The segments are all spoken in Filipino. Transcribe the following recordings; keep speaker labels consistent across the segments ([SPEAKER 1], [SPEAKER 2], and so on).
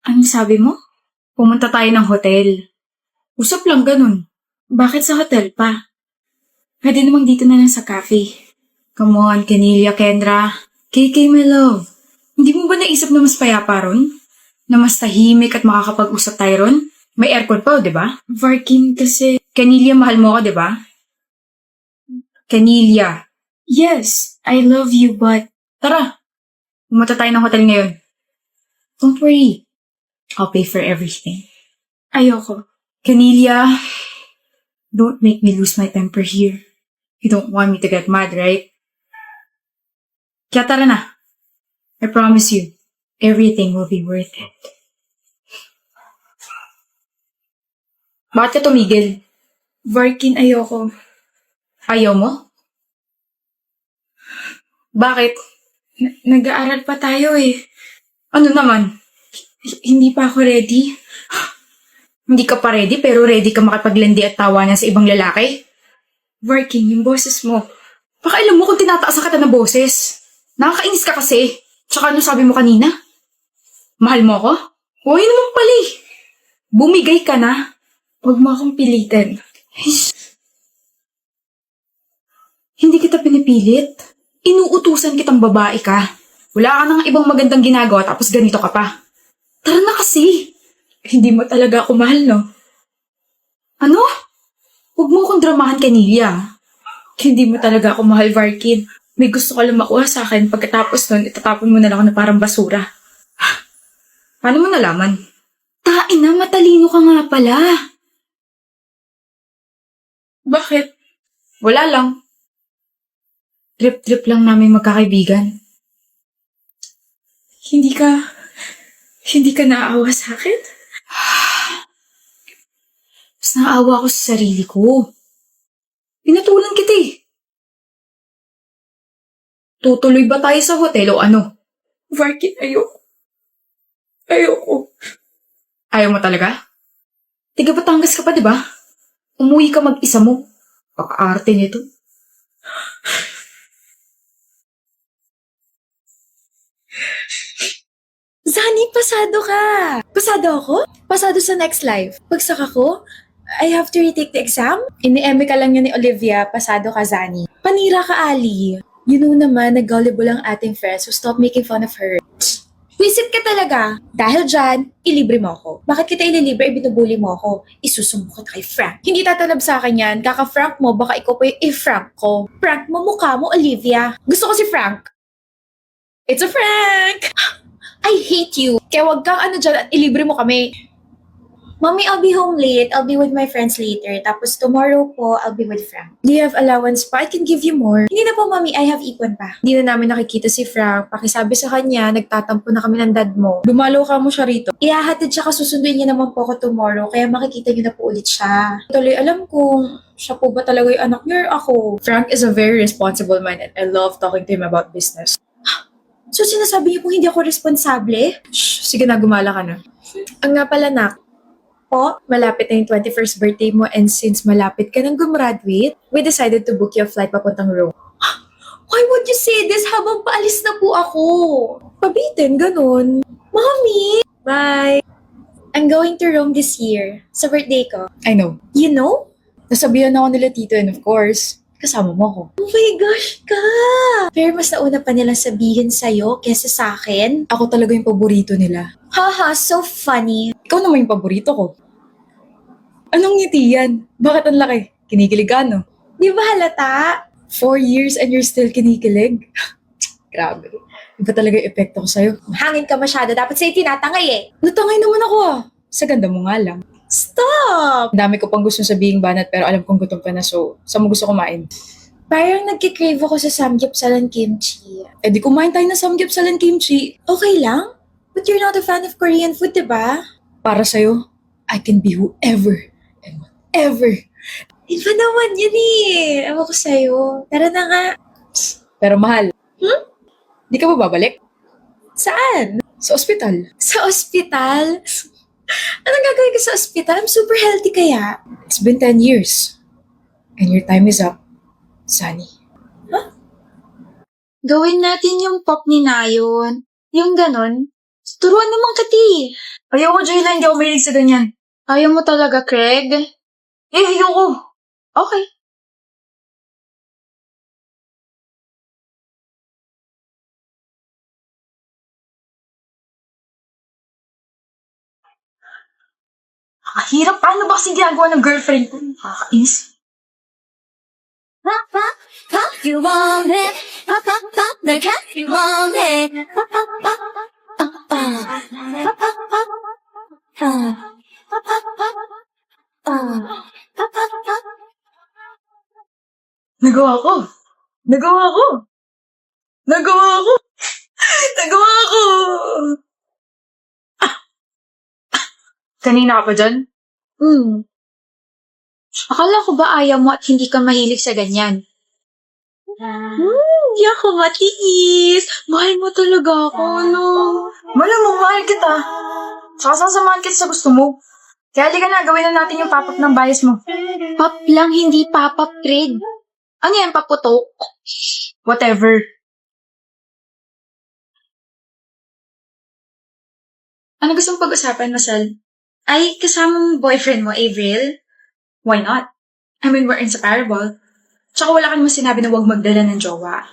[SPEAKER 1] Anong sabi mo? Pumunta tayo ng hotel. Usap lang ganun. Bakit sa hotel pa? Pwede namang dito na lang sa cafe. Come on, Canilla, Kendra. KK, my love. Hindi mo ba naisip na mas payapa ron? Na mas tahimik at makakapag-usap tayo ron? May aircon pa, di ba? Varkin kasi... Canilla, mahal mo ako, di ba? Canilla. Yes, I love you, but... Tara, pumunta tayo ng hotel ngayon. Don't worry. I'll pay for everything. Ayoko. Canilla, don't make me lose my temper here. You don't want me to get mad, right? Kaya tara na. I promise you, everything will be worth it. Bakit ka tumigil? Varkin, ayoko. Ayaw mo? Bakit? Nag-aaral pa tayo eh. Ano naman? Hindi pa ako ready. Hindi ka pa ready pero ready ka makipaglandi at tawanan sa ibang lalaki? Varkin, yung boses mo. Baka alam mo kung tinataasan kita ng boses. Nakakainis ka kasi. Tsaka ano sabi mo kanina? Mahal mo ako? Huwag naman pala eh. Bumigay ka na. Huwag mo akong pilitin. Hindi kita pinipilit. Inuutusan kitang babae ka. Wala ka nang ibang magandang ginagawa tapos ganito ka pa. Tara na kasi. Hindi mo talaga ako mahal, no? Ano? Huwag mo akong dramahan, Canilla. Hindi mo talaga ako mahal, Varkin. May gusto ka lang makuha sa akin. Pagkatapos nun, itatapon mo na lang ako na parang basura. Paano mo nalaman? Tain na, matalino ka nga pala. Bakit? Wala lang. Trip-trip lang namin magkakaibigan. Hindi ka naaawa sa akin? Mas naawa ako sa sarili ko. Pinatulan kita eh. Tutuloy ba tayo sa hotel o ano? Varkin, ayoko. Ayoko. Ayaw mo talaga? Tiga Batangas ka pa, di ba? Umuwi ka mag-isa mo. Paka-arte nito.
[SPEAKER 2] Zani, pasado ka! Pasado ako? Pasado sa next life. Pagsaka ko, I have to retake the exam? Ini-eme ka lang yun ni Olivia, pasado ka, Zani. Panira ka, Ali. You know naman na gullible ang ating friends, so stop making fun of her. Visit ka talaga. Dahil dyan, ilibre mo ako. Bakit kita ililibre, binubuli mo ako? Isusumbong ka kay Frank. Hindi tatalab sa akin yan. Kaka-Frank mo, baka ikaw pa yung i-Frank ko. Frank mo, mukha mo, Olivia. Gusto ko si Frank. It's a prank! I hate you. Kaya wag kang ano dyan at ilibre mo kami. Mommy, I'll be home late. I'll be with my friends later. Tapos tomorrow po, I'll be with Frank. Do you have allowance pa? I can give you more. Hindi na po, Mommy. I have ipon pa. Hindi na namin nakikita si Frank. Pakisabi sa kanya, nagtatampo na kami ng dad mo. Dumalo ka mo siya rito. Ihahatid siya kasusunduin niya naman po ako tomorrow. Kaya makikita niyo na po ulit siya. Tuloy, alam kong siya po ba talaga yung anak niyo or ako?
[SPEAKER 1] Frank is a very responsible man and I love talking to him about business.
[SPEAKER 2] So sinasabi niyo po hindi ako responsable?
[SPEAKER 1] Shh, sige na, gumala ka na.
[SPEAKER 2] Ang nga pala, nak, po, malapit na yung 21st birthday mo and since malapit ka nang gumraduate, we decided to book you a flight papuntang Rome. Why would you say this habang paalis na po ako? Pabitin, ganun. Mommy! Bye! I'm going to Rome this year, sa birthday ko.
[SPEAKER 1] I know.
[SPEAKER 2] You know?
[SPEAKER 1] Nasabihan ako nila tito and of course, kasama mo ako.
[SPEAKER 2] Oh my gosh ka! Pero mas nauna pa nilang sabihin sa'yo kesa sa akin.
[SPEAKER 1] Ako talaga yung paborito nila.
[SPEAKER 2] Haha, so funny.
[SPEAKER 1] Ikaw naman yung paborito ko. Anong ngiti yan? Bakit ang laki? Kinikilig ka, no?
[SPEAKER 2] Di ba halata?
[SPEAKER 1] 4 years and you're still kinikilig? Grabe. Iba talaga yung epekto ko sa'yo.
[SPEAKER 2] Hangin ka masyado. Dapat sa'yo tinatangay eh.
[SPEAKER 1] Natangay naman ako ah. Sa ganda mo nga lang.
[SPEAKER 2] Stop!
[SPEAKER 1] Ang dami ko pang gusto sabihin banat pero alam kong gutom ka na so saan mo gusto kumain?
[SPEAKER 2] Parang nagkikrave ako sa samgyeopsal and kimchi.
[SPEAKER 1] Eh di kumain tayo ng samgyeopsal and kimchi.
[SPEAKER 2] Okay lang? But you're not a fan of Korean food, diba?
[SPEAKER 1] Para sa'yo, I can be whoever and whatever.
[SPEAKER 2] Iba naman yun eh. Ewan ko sa'yo. Tara na nga.
[SPEAKER 1] Pero mahal. Di ka ba babalik?
[SPEAKER 2] Saan?
[SPEAKER 1] Sa ospital.
[SPEAKER 2] Sa ospital? Anong gagawin ko sa ospital? I'm super healthy kaya.
[SPEAKER 1] It's been 10 years. And your time is up, Sunny.
[SPEAKER 3] Gawin natin yung pop ni Nayon. Yung ganon. Turuan naman kati.
[SPEAKER 1] Ayoko, Jayla. Hindi ako mahilig sa ganyan.
[SPEAKER 2] Ayaw mo talaga, Craig?
[SPEAKER 1] Ayoko.
[SPEAKER 2] Okay.
[SPEAKER 1] Nakahirap. Paano ba kasi ginagawa ng girlfriend ko? Nakakainis.
[SPEAKER 3] Pop, pop, pop, you want it. Pop, pop, pop, the cat, you want it. Pop, pop, pop, pop, pop, pop, pop, pop, pop, pop, pop, pop.
[SPEAKER 1] Nagawa ko. Nagawa ko. Nagawa ko. Nagawa ko. Kanina ka pa dyan?
[SPEAKER 2] Akala ko ba ayaw mo at hindi ka mahilig sa ganyan? Hindi ako matiis. Mahal mo talaga ako, no?
[SPEAKER 1] Malamang mahal kita. Tsaka sasamahan kita sa gusto mo. Kaya halika na, gawin na natin yung pop-up ng bias mo.
[SPEAKER 2] Pop lang, hindi pop-up, Craig. Ano yan, paputok?
[SPEAKER 1] Whatever. Ano gusto mong pag-usapan, Masal? Ay, kasama mong boyfriend mo, Avril? Why not? I mean, we're inseparable. Tsaka wala ka naman sinabi na huwag magdala ng jowa.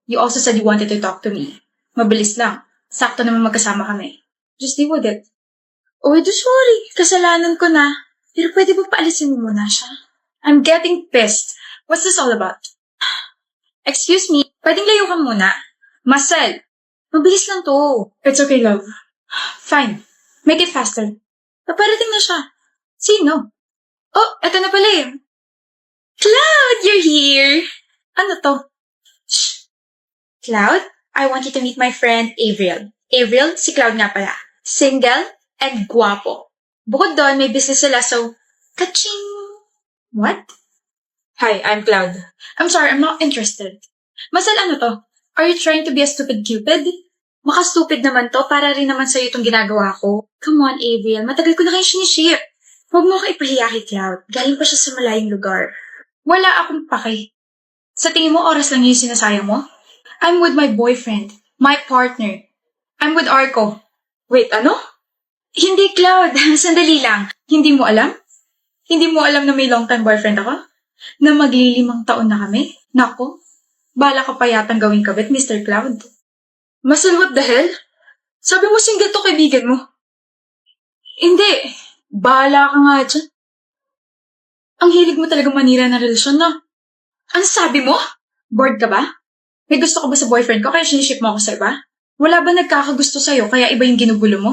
[SPEAKER 1] You also said you wanted to talk to me. Mabilis lang. Sakto naman magkasama kami. Just deal with it.
[SPEAKER 2] Oh, sorry. Kasalanan ko na. Pero pwede ba paalisin mo muna siya?
[SPEAKER 1] I'm getting pissed. What's this all about? Excuse me, pwedeng layo ka muna. Marcel,
[SPEAKER 2] Mabilis lang to.
[SPEAKER 1] it's okay, love. Fine. Make it faster.
[SPEAKER 2] Paparating na siya.
[SPEAKER 1] Sino? Oh, eto na pala eh.
[SPEAKER 2] Cloud, you're here.
[SPEAKER 1] Ano to?
[SPEAKER 2] Shh. Cloud, I want you to meet my friend Avril. Avril, si Cloud nga pala. Single and guwapo. Bukod doon, may business sila, so, kaching!
[SPEAKER 1] What? Hi, I'm Cloud. I'm sorry, I'm not interested.
[SPEAKER 2] Masal, ano to?
[SPEAKER 1] Are you trying to be a stupid cupid?
[SPEAKER 2] Maka-stupid naman to, para rin naman sa'yo itong ginagawa ko. Come on, Avril, matagal ko na kayo siniship. Huwag mo ka ipahiya kay Cloud. Galing pa siya sa malayong lugar.
[SPEAKER 1] Wala akong pake. Sa tingin mo, oras lang yung sinasayang mo? I'm with my boyfriend, my partner. I'm with Arco. Wait, ano?
[SPEAKER 2] Hindi, Cloud. Sandali lang.
[SPEAKER 1] Hindi mo alam? Hindi mo alam na may long-time boyfriend ako? Na maglilimang taon na kami? Nako, bala ka pa yatang gawing kabit, Mr. Cloud. Masal, what the hell? Sabi mo single to kaibigan mo. Hindi. Bahala ka nga dyan. Ang hilig mo talagang manira ng relasyon, no? Ano sabi mo? Bored ka ba? May gusto ka ba sa boyfriend ko kaya siniship mo ako sa iba? Wala ba nagkakagusto sa'yo kaya iba yung ginugulo mo?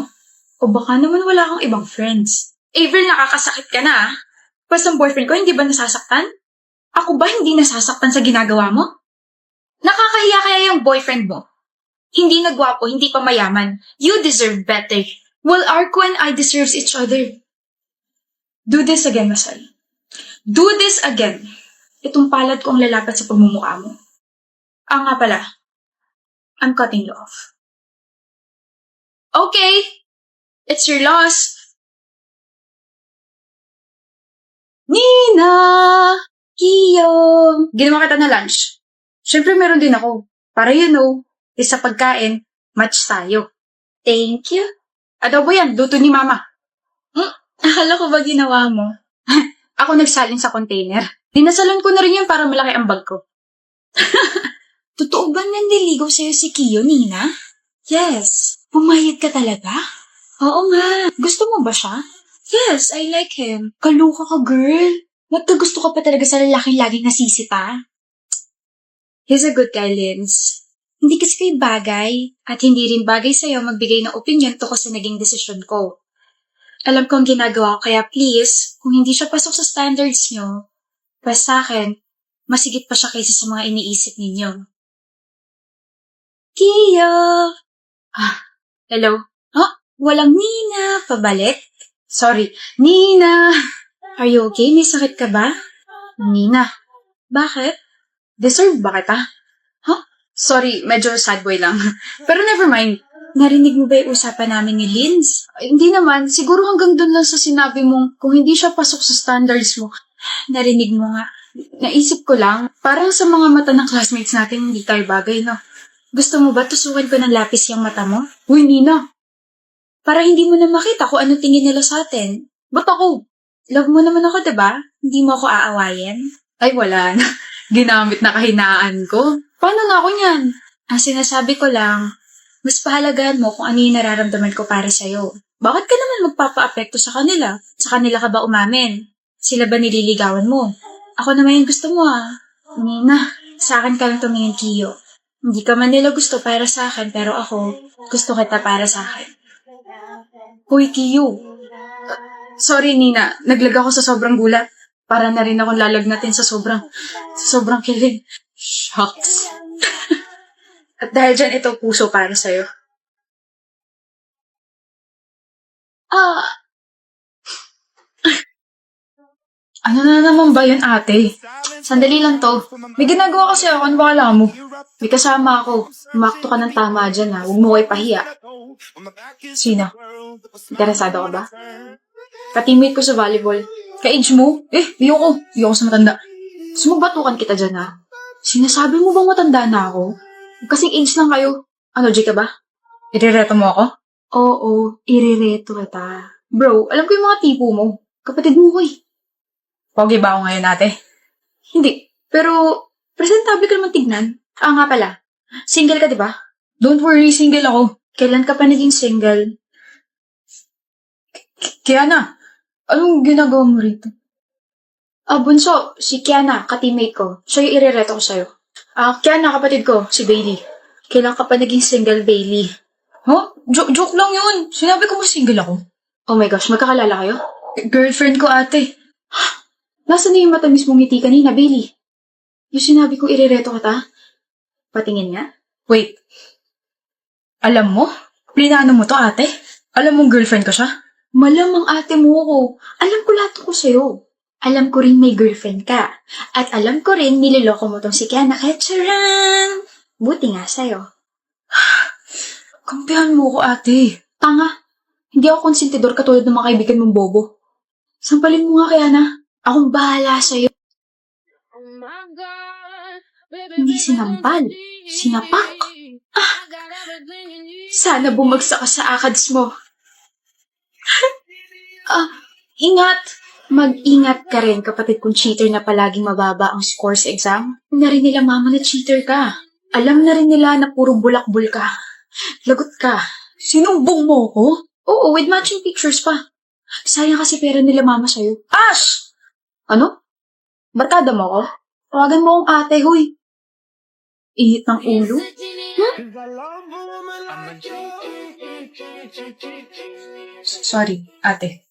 [SPEAKER 1] O baka naman wala kang ibang friends? Avril, nakakasakit ka na, ah. Pas ang boyfriend ko, hindi ba nasasaktan? Ako ba hindi nasasaktan sa ginagawa mo? Nakakahiya kaya yung boyfriend mo? Hindi nagwapo, hindi pa mayaman. You deserve better. Well, Arco and I deserves each other. Do this again, Masal. Do this again. Itong palad ko ang lalapat sa pagmumukha mo. Ah, nga pala. I'm cutting you off. Okay. It's your loss. Nina! Kiyo! Ginawa kita na lunch. Siyempre meron din ako. Para you know, isa pagkain, match tayo.
[SPEAKER 2] Thank you.
[SPEAKER 1] Adobo yan, luto ni Mama.
[SPEAKER 2] Akala ko ba ginawa mo?
[SPEAKER 1] Ako nagsalin sa container. Dinasalon ko na rin yun para malaki ang bag ko.
[SPEAKER 2] Totoo ba nanliligaw sa'yo si Kiyo, Nina?
[SPEAKER 1] Yes.
[SPEAKER 2] Pumayag ka talaga?
[SPEAKER 1] Oo nga.
[SPEAKER 2] Gusto mo ba siya?
[SPEAKER 1] Yes, I like him.
[SPEAKER 2] Kaluka ka, girl. Nagkagusto ka pa talaga sa lalaking laging nasisita.
[SPEAKER 1] He's a good guy, Linz.
[SPEAKER 2] Hindi kasi kayo bagay. At hindi rin bagay sa'yo magbigay ng opinion tungkol sa naging desisyon ko.
[SPEAKER 1] Alam ko ang ginagawa ko, kaya please,
[SPEAKER 2] Kung hindi siya pasok sa standards nyo, pues sa akin, masigit pa siya kaysa sa mga iniisip ninyo. Kiyo!
[SPEAKER 1] hello?
[SPEAKER 2] Walang Nina. Pabalik?
[SPEAKER 1] Sorry. Nina!
[SPEAKER 2] Are you okay? May sakit ka ba?
[SPEAKER 1] Nina,
[SPEAKER 2] Bakit?
[SPEAKER 1] deserve ba kita? Sorry, medyo sad boy lang. Pero never mind.
[SPEAKER 2] Narinig mo ba yung usapan namin ni Linz?
[SPEAKER 1] Hindi naman, siguro hanggang dun lang sa sinabi mong kung hindi siya pasok sa standards mo.
[SPEAKER 2] Narinig mo nga.
[SPEAKER 1] Naisip ko lang, parang sa mga mata ng classmates natin hindi tayo bagay, no?
[SPEAKER 2] Gusto mo ba tusukan ko ng lapis yung mata mo?
[SPEAKER 1] Uy, Nina! Para hindi mo na makita kung ano tingin nila sa atin. Ba't ako? Love mo naman ako, diba? Hindi mo ako aawayin? Ay, wala na. Ginamit na kahinaan ko. Paano na ako niyan? Ang sinasabi ko lang, mas pahalagahan mo kung ano yung nararamdaman ko para sa'yo. Bakit ka naman magpapa-apekto sa kanila? Sa kanila ka ba umamin? Sila ba nililigawan mo? Ako naman yung gusto mo Nina, sa akin ka lang tumingin, Kiyo. Hindi ka man nila gusto para sa akin, pero ako, gusto kita para sa akin. Hoy, Kiyo. Sorry, Nina. Naglag ako sa sobrang gulat. Para na rin akong lalagnatin sa sobrang kilig. Shucks. At dahil dyan, ito puso para sa'yo. Ano na naman ba yun, ate? Sandali lang to. May ginagawa kasi ako, ano ba kala mo? May kasama ako. Umakto ka ng tama dyan Huwag mo ko ipahiya. Sino? Interesado ka ba? Ka-teammate ko sa volleyball. Ka-age mo? Ayoko sa matanda. Sumabatukan kita dyan Sinasabi mo bang matanda na ako? Kasing age lang kayo. Ano, G ka ba? Irereto mo ako? Oo, irereto kita. Bro, alam ko yung mga tipo mo. Kapatid mo ko Pogi ba ako ngayon, ate? Hindi. Pero, presentable ka naman tignan. Nga pala. Single ka, di ba? Don't worry, single ako. Kailan ka pa naging single? Kiana, anong ginagawa mo rito? Bunso, si Kiana, ka-teammate ko. Siya yung irereto ko sa'yo. Kiana, kapatid ko, si Bailey. Kailan ka pa naging single, Bailey? Joke lang yun. Sinabi ko mo single ako. Oh my gosh, magkakalala kayo? Girlfriend ko, ate. Nasaan na yung matamis mong ngiti kanina, Bailey? Yung sinabi ko irereto kita? Patingin nga. Wait. Alam mo? Plinano mo to, ate? Alam mong girlfriend ko siya? Malamang ate mo ko. Alam ko lahat ko sa'yo. Alam ko rin may girlfriend ka. At alam ko rin niloloko mo tong si Kiana. Kaya charan! Buti nga sa'yo. Kampihan mo ko, ate. Tanga. Hindi ako konsentidor katulad ng mga kaibigan mong bobo. Sampalin mo nga, Kiana. Akong bahala sa'yo. Hindi sinampal. Sinapak. Sana bumagsak ka sa akads mo. Ingat. Mag-ingat ka rin, kapatid kong cheater na palaging mababa ang score sa exam. Na rin nila mama na cheater ka. Alam na rin nila na puro bulakbul ka. Lagot ka. Sinumbong mo ko? Oo, with matching pictures pa. Sayang kasi pera nila mama sa'yo. Ash! Ano? Barkada mo ko? Tawagan mo akong ate, huy. Ihit ng ulo? Sorry, ate.